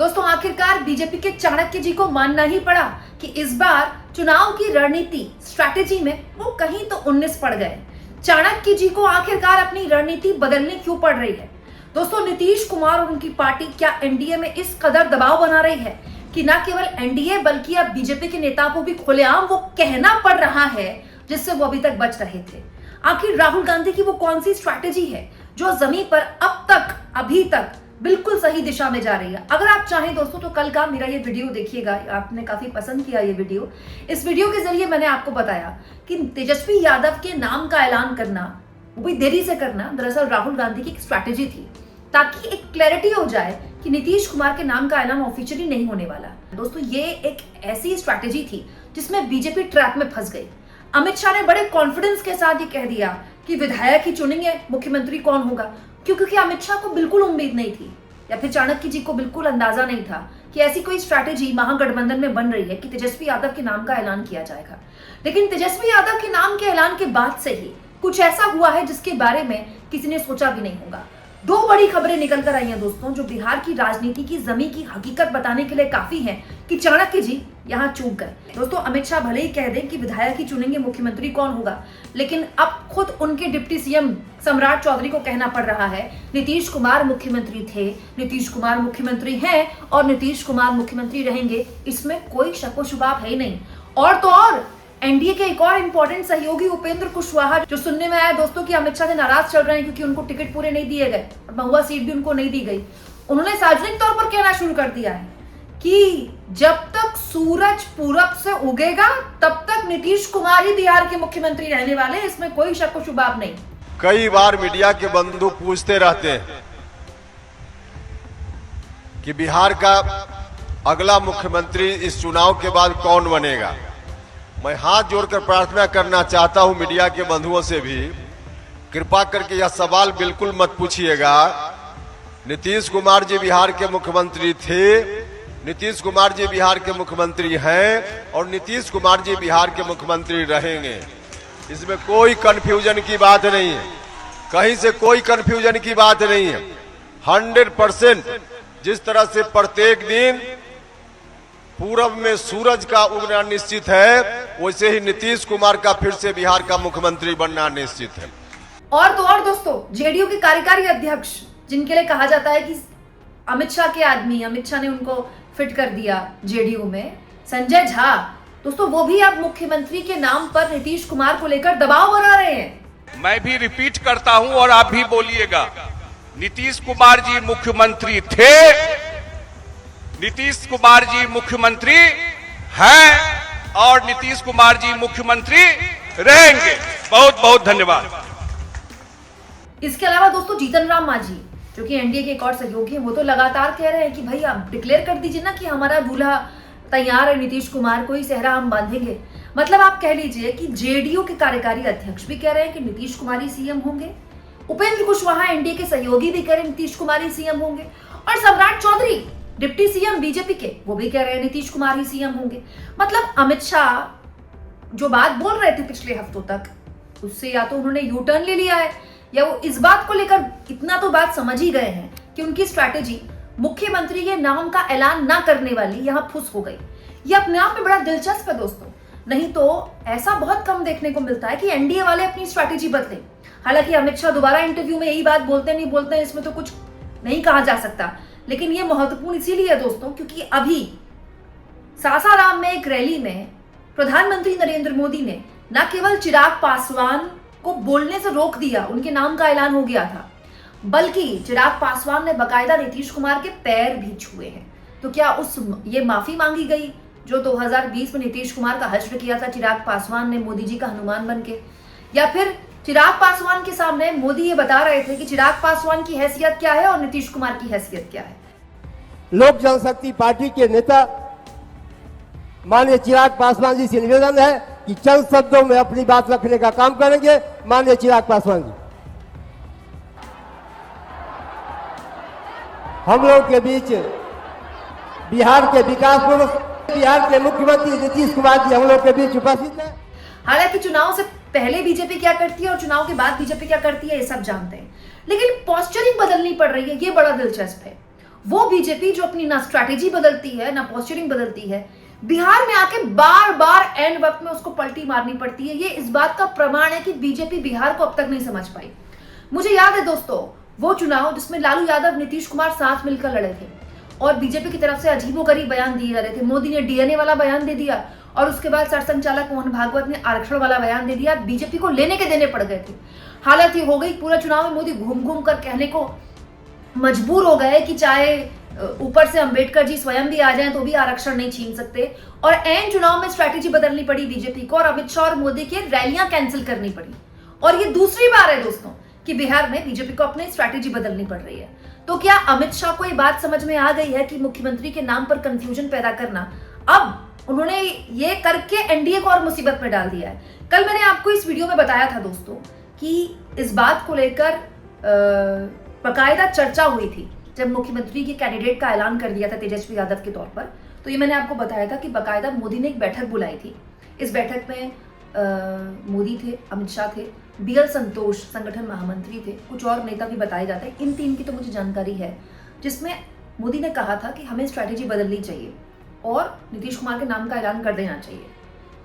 दोस्तों आखिरकार बीजेपी के चाणक्य जी को मानना ही पड़ा कि इस बार चुनाव की रणनीति स्ट्रैटेजी में वो कहीं तो 19 पड़ गए। चाणक्य जी को आखिरकार अपनी रणनीति बदलनी क्यों पड़ रही है? दोस्तों नीतीश कुमार और उनकी पार्टी क्या एनडीए में इस कदर दबाव बना रही है कि न केवल एनडीए बल्कि अब बीजेपी के नेताओं को भी खुलेआम वो कहना पड़ रहा है जिससे वो अभी तक बच रहे थे। आखिर राहुल गांधी की वो कौन सी स्ट्रैटेजी है जो जमीन पर अब तक अभी तक बिल्कुल सही दिशा में जा रही है? अगर आप चाहें दोस्तों तो कल का मेरा ये वीडियो देखिएगा, आपने काफी पसंद किया ये वीडियो। इस वीडियो के जरिए मैंने आपको बताया कि तेजस्वी यादव के नाम का ऐलान करना, वो भी देरी से करना, दरअसल राहुल गांधी की एक स्ट्रैटेजी थी ताकि एक क्लैरिटी हो जाए कि नीतीश कुमार के नाम का ऐलान ऑफिशियली नहीं होने वाला। दोस्तों ये एक ऐसी स्ट्रैटेजी थी जिसमें बीजेपी ट्रैप में फंस गई। अमित शाह ने बड़े कॉन्फिडेंस के साथ ये कह दिया कि विधायक ही चुनेंगे, मुख्यमंत्री कौन होगा, क्योंकि अमित शाह को बिल्कुल उम्मीद नहीं थी या फिर चाणक्य जी को बिल्कुल अंदाजा नहीं था कि ऐसी कोई स्ट्रैटेजी महागठबंधन में बन रही है कि तेजस्वी यादव के नाम का ऐलान किया जाएगा। लेकिन तेजस्वी यादव के नाम के ऐलान के बाद से ही कुछ ऐसा हुआ है जिसके बारे में किसी ने सोचा भी नहीं होगा। दो बड़ी खबरें निकल कर आई हैं दोस्तों, जो बिहार की राजनीति की जमीन की हकीकत बताने के लिए काफी है कि चाणक्य जी यहाँ चूक गए। दोस्तों अमित शाह भले ही कह दें कि विधायक ही चुनेंगे, मुख्यमंत्री कौन होगा, लेकिन अब खुद उनके डिप्टी सीएम सम्राट चौधरी को कहना पड़ रहा है नीतीश कुमार मुख्यमंत्री थे, नीतीश कुमार मुख्यमंत्री हैं और नीतीश कुमार मुख्यमंत्री रहेंगे, इसमें कोई शक व शुबाब है ही नहीं। और तो और एनडीए के एक और इंपॉर्टेंट सहयोगी उपेंद्र कुशवाहा, जो सुनने में आया दोस्तों कि अमित शाह से नाराज चल रहे हैं क्योंकि उनको टिकट पूरे नहीं दिए गए और महुआ सीट भी उनको नहीं दी गई, उन्होंने सार्वजनिक तौर पर कहना शुरू कर दिया है कि जब तक सूरज पूरब से उगेगा तब तक नीतीश कुमार ही बिहार के मुख्यमंत्री रहने वाले, इसमें कोई शक व शुबाब नहीं। कई बार मीडिया के बंधु पूछते रहते हैं कि बिहार का अगला मुख्यमंत्री इस चुनाव के बाद कौन बनेगा। मैं हाथ जोड़कर प्रार्थना करना चाहता हूं मीडिया के बंधुओं से भी, कृपा करके यह सवाल बिल्कुल मत पूछिएगा। नीतीश कुमार जी बिहार के मुख्यमंत्री थे, नीतीश कुमार जी बिहार के मुख्यमंत्री हैं और नीतीश कुमार जी बिहार के मुख्यमंत्री रहेंगे। इसमें कोई कंफ्यूजन की बात नहीं है, कहीं से कोई कंफ्यूजन की बात नहीं है। 100% जिस तरह से प्रत्येक दिन पूरब में सूरज का उगना निश्चित है, वैसे ही नीतीश कुमार का फिर से बिहार का मुख्यमंत्री बनना निश्चित है। और तो और दोस्तों जेडीयू के कार्यकारी अध्यक्ष, जिनके लिए कहा जाता है कि अमित शाह के आदमी, अमित शाह ने उनको फिट कर दिया जेडीयू में, संजय झा, दोस्तों वो भी अब मुख्यमंत्री के नाम पर नीतीश कुमार को लेकर दबाव बना रहे हैं। मैं भी रिपीट करता हूं और आप भी बोलिएगा, नीतीश कुमार जी मुख्यमंत्री थे, नीतीश कुमार जी मुख्यमंत्री हैं और नीतीश कुमार जी मुख्यमंत्री रहेंगे। बहुत बहुत धन्यवाद। इसके अलावा दोस्तों जीतन राम मांझी, जो कि एनडीए के एक और सहयोगी हैं, वो तो लगातार कह रहे हैं कि भाई आप डिक्लेयर कर दीजिए ना कि हमारा दूल्हा तैयार है, नीतीश कुमार को ही सेहरा हम बांधेंगे। मतलब आप कह लीजिए कि जेडीयू के कार्यकारी अध्यक्ष भी कह रहे हैं कि नीतीश कुमार ही सीएम होंगे, उपेंद्र कुशवाहा एनडीए के सहयोगी भी कह रहे हैं नीतीश कुमार ही सीएम होंगे, और सम्राट चौधरी डिप्टी सीएम बीजेपी के, वो भी कह रहे हैं नीतीश कुमार ही सीएम होंगे। मतलब अमित शाह जो बात बोल रहे थे पिछले हफ्तों तक, उससे या तो उन्होंने यू टर्न ले लिया है या वो इस बात को लेकर इतना तो बात समझ ही गए हैं कि उनकी स्ट्रैटेजी मुख्यमंत्री के नाम का ऐलान ना करने वाली यहां फुस हो गई। ये अपने आप में बड़ा दिलचस्प है दोस्तों, नहीं तो ऐसा बहुत कम देखने को मिलता है कि एनडीए वाले अपनी स्ट्रैटेजी बदले। हालांकि अमित शाह दोबारा इंटरव्यू में यही बात बोलते नहीं बोलते हैं, इसमें तो कुछ नहीं कहा जा सकता, लेकिन ये महत्वपूर्ण इसीलिए है दोस्तों क्योंकि अभी सासाराम में एक रैली में प्रधानमंत्री नरेंद्र मोदी ने न केवल चिराग पासवान को बोलने से रोक दिया, उनके नाम का ऐलान हो गया था, बल्कि चिराग पासवान ने बकायदा नीतीश कुमार के पैर भी छुए हैं। तो क्या ये माफी मांगी गई जो 2020 में नीतीश कुमार का हश्र किया था चिराग पासवान ने मोदी जी का हनुमान बनके, या फिर चिराग पासवान के सामने मोदी ये बता रहे थे कि चिराग पासवान की हैसियत क्या है और नीतीश कुमार की हैसियत क्या है? लोक जनशक्ति पार्टी के नेता माननीय चिराग पासवान जी से निवेदन है कि चंद शब्दों में अपनी बात रखने का काम करेंगे। माननीय चिराग पासवान जी, हम लोग के बीच बिहार के विकास पुरुष, बिहार के मुख्यमंत्री नीतीश कुमार जी हम लोग के बीच उपस्थित है। हालांकि चुनाव से पहले बीजेपी क्या करती है और चुनाव के बाद बीजेपी क्या करती है ये सब जानते हैं, लेकिन पोस्चरिंग बदलनी पड़ रही है, ये बड़ा दिलचस्प है। वो बीजेपी जो अपनी ना स्ट्रैटेजी बदलती है ना पोस्चरिंग बदलती है, बिहार में आके बार बार एंड वक्त में उसको पलटी मारनी पड़ती है। ये इस बात का प्रमाण है कि बीजेपी बिहार को अब तक नहीं समझ पाई। मुझे याद है दोस्तों वो चुनाव जिसमें लालू यादव नीतीश कुमार साथ मिलकर लड़े थे और बीजेपी की तरफ से अजीबोगरीब बयान दिए जा रहे थे। मोदी ने डीएनए वाला बयान दे दिया और उसके बाद सरसंघचालक मोहन भागवत ने आरक्षण वाला बयान दे दिया। बीजेपी को लेने के देने पड़ गए थे। हालत ये हो गई, पूरा चुनाव में मोदी घूम घूम कर कहने को मजबूर हो गए कि चाहे ऊपर से अंबेडकर जी स्वयं भी आ जाएं तो भी आरक्षण नहीं छीन सकते। और एन चुनाव में स्ट्रैटेजी बदलनी पड़ी बीजेपी को और अमित शाह और मोदी की रैलियां कैंसिल करनी पड़ी। और ये दूसरी बार है दोस्तों कि बिहार में बीजेपी को अपनी स्ट्रैटेजी बदलनी पड़ रही है। तो क्या अमित शाह को ये बात समझ में आ गई है कि मुख्यमंत्री के नाम पर कंफ्यूजन पैदा करना, अब उन्होंने ये करके एनडीए को और मुसीबत में डाल दिया है। कल मैंने आपको इस वीडियो में बताया था दोस्तों कि इस बात को लेकर बाकायदा चर्चा हुई थी जब मुख्यमंत्री के कैंडिडेट का ऐलान कर दिया था तेजस्वी यादव के तौर पर। तो ये मैंने आपको बताया था कि बाकायदा मोदी ने एक बैठक बुलाई थी। इस बैठक में मोदी थे, अमित शाह थे, बीएल संतोष संगठन महामंत्री थे, कुछ और नेता भी बताए जाते हैं। इन तीन की तो मुझे जानकारी है, जिसमें मोदी ने कहा था कि हमें स्ट्रैटेजी बदलनी चाहिए और नीतीश कुमार के नाम का ऐलान कर देना चाहिए।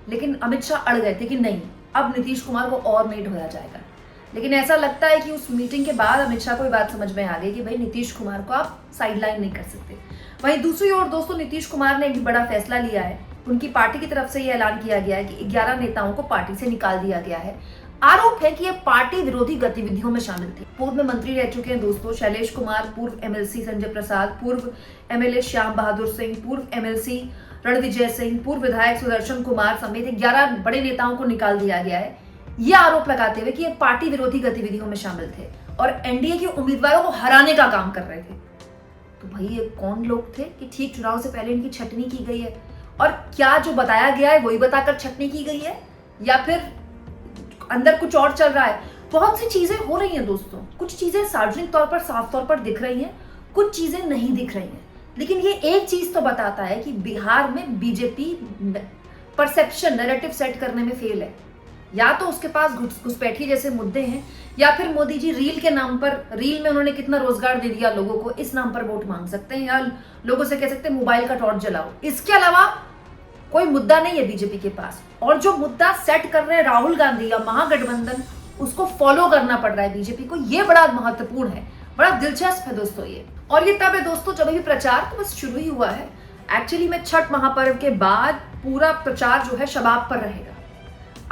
लेकिन अमित शाह अड़ गए थे कि नहीं, अब नीतीश कुमार को और नहीं ढोया जाएगा। लेकिन ऐसा लगता है कि उस मीटिंग के बाद अमित शाह को ये बात समझ में आ गई कि भाई नीतीश कुमार को आप साइडलाइन नहीं कर सकते। वहीं दूसरी ओर दोस्तों नीतीश कुमार ने एक बड़ा फैसला लिया है। उनकी पार्टी की तरफ से ये ऐलान किया गया है कि 11 नेताओं को पार्टी से निकाल दिया गया है। आरोप है कि ये पार्टी विरोधी गतिविधियों में शामिल थे। पूर्व में मंत्री रह चुके हैं दोस्तों शैलेश कुमार, पूर्व एमएलसी संजय प्रसाद, पूर्व एमएलए श्याम बहादुर सिंह, पूर्व एमएलसी रणविजय सिंह, पूर्व विधायक सुदर्शन कुमार समेत 11 बड़े नेताओं को निकाल दिया गया है, ये आरोप लगाते हुए कि ये पार्टी विरोधी गतिविधियों में शामिल थे और एनडीए के उम्मीदवारों को हराने का काम कर रहे थे। तो भाई ये कौन लोग थे कि ठीक चुनाव से पहले इनकी छटनी की गई है? और क्या जो बताया गया है वही बताकर छटनी की गई है या फिर अंदर कुछ और चल रहा है? बहुत सी चीजें हो रही हैं दोस्तों। कुछ चीजें सार्वजनिक तौर पर साफ तौर पर दिख रही हैं, कुछ चीजें नहीं दिख रही हैं। लेकिन ये एक चीज तो बताता है कि बिहार में बीजेपी परसेप्शन नैरेटिव सेट करने में फेल है। या तो उसके पास घुसपैठी जैसे मुद्दे हैं या फिर मोदी जी रील के नाम पर, रील में उन्होंने कितना रोजगार दे दिया लोगों को, इस नाम पर वोट मांग सकते हैं या लोगों से कह सकते हैं मोबाइल का टॉर्च जलाओ। इसके अलावा कोई मुद्दा नहीं है बीजेपी के पास। और जो मुद्दा सेट कर रहे हैं राहुल गांधी या महागठबंधन, उसको फॉलो करना पड़ रहा है बीजेपी को। ये बड़ा महत्वपूर्ण है, बड़ा दिलचस्प है दोस्तों ये। और ये तब है दोस्तों जब अभी प्रचार तो बस शुरू ही हुआ है। एक्चुअली में छठ महापर्व के बाद पूरा प्रचार जो है शबाब पर रहेगा।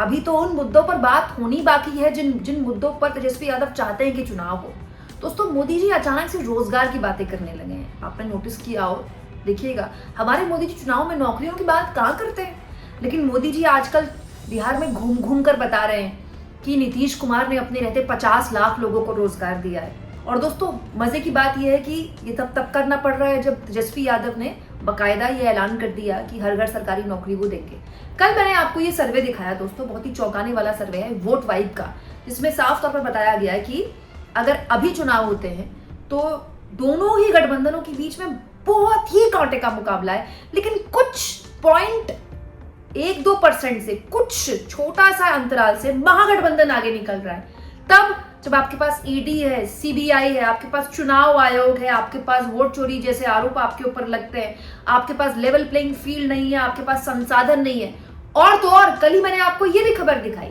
अभी तो उन मुद्दों पर बात होनी बाकी है जिन मुद्दों पर तेजस्वी यादव चाहते हैं कि चुनाव हो। दोस्तों मोदी जी अचानक से रोजगार की बातें करने लगे हैं। आपने नोटिस किया हो, देखिएगा हमारे मोदी जी चुनाव में नौकरियों की बात कहाँ करते हैं, लेकिन मोदी जी आजकल बिहार में घूम घूम कर बता रहे हैं कि नीतीश कुमार ने अपने रहते 50 लाख लोगों को रोजगार दिया है। और दोस्तों मजे की बात यह है कि ये तब करना पड़ रहा है जब तेजस्वी यादव ने बाकायदा ये ऐलान कर दिया कि हर घर सरकारी नौकरी वो देंगे। कल मैंने आपको ये सर्वे दिखाया दोस्तों, बहुत ही चौंकाने वाला सर्वे है वोट वाइब का, जिसमें साफ तौर पर बताया गया है कि अगर अभी चुनाव होते हैं तो दोनों ही गठबंधनों के बीच में बहुत ही कांटे का मुकाबला है। लेकिन कुछ 0.12% से, कुछ छोटा सा अंतराल से महागठबंधन आगे निकल रहा है। तब जब आपके पास ईडी है, सीबीआई है, आपके पास चुनाव आयोग है, आपके पास वोट चोरी जैसे आरोप आपके ऊपर लगते हैं, आपके पास लेवल प्लेइंग फील्ड नहीं है, आपके पास संसाधन नहीं है। और तो और कल ही मैंने आपको ये भी खबर दिखाई,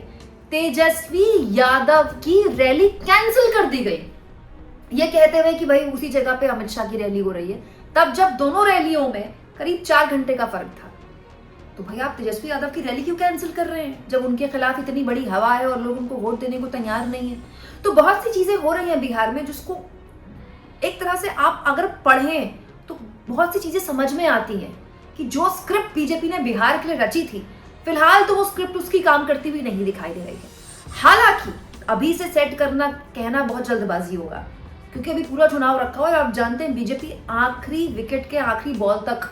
तेजस्वी यादव की रैली कैंसिल कर दी गई, ये कहते हुए कि भाई उसी जगह पे अमित शाह की रैली हो रही है। तब जब दोनों रैलियों में करीब 4 घंटे का फर्क था, तो भाई आप तेजस्वी यादव की रैली क्यों कैंसिल कर रहे हैं जब उनके खिलाफ इतनी बड़ी हवा है और लोग उनको वोट देने को तैयार नहीं है? तो बहुत सी चीजें हो रही हैं बिहार में जिसको एक तरह से आप अगर पढ़ें तो बहुत सी चीजें समझ में आती हैं कि जो स्क्रिप्ट बीजेपी ने बिहार के लिए रची थी, फिलहाल तो वो स्क्रिप्ट उसकी काम करती हुई नहीं दिखाई दे रही है। हालांकि अभी से सेट करना कहना बहुत जल्दबाजी होगा, क्योंकि अभी पूरा चुनाव रखा हुआ है। आप जानते हैं बीजेपी आखिरी विकेट के आखिरी बॉल तक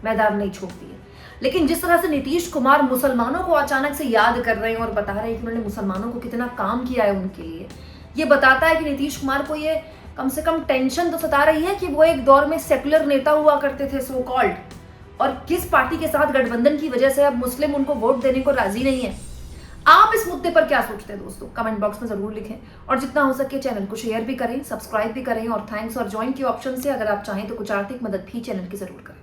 मैदान नहीं छोड़ती है। लेकिन जिस तरह से नीतीश कुमार मुसलमानों को अचानक से याद कर रहे हैं और बता रहे हैं कि उन्होंने मुसलमानों को कितना काम किया है उनके लिए, ये बताता है कि नीतीश कुमार को ये कम से कम टेंशन तो सता रही है कि वो एक दौर में सेकुलर नेता हुआ करते थे सो कॉल्ड, और किस पार्टी के साथ गठबंधन की वजह से अब मुस्लिम उनको वोट देने को राजी नहीं है। आप इस मुद्दे पर क्या सोचते हैं दोस्तों, कमेंट बॉक्स में जरूर लिखें और जितना हो सके चैनल को शेयर भी करें, सब्सक्राइब भी करें और थैंक्स और ज्वाइन के ऑप्शन से अगर आप चाहें तो कुछ आर्थिक मदद भी चैनल की जरूर करें।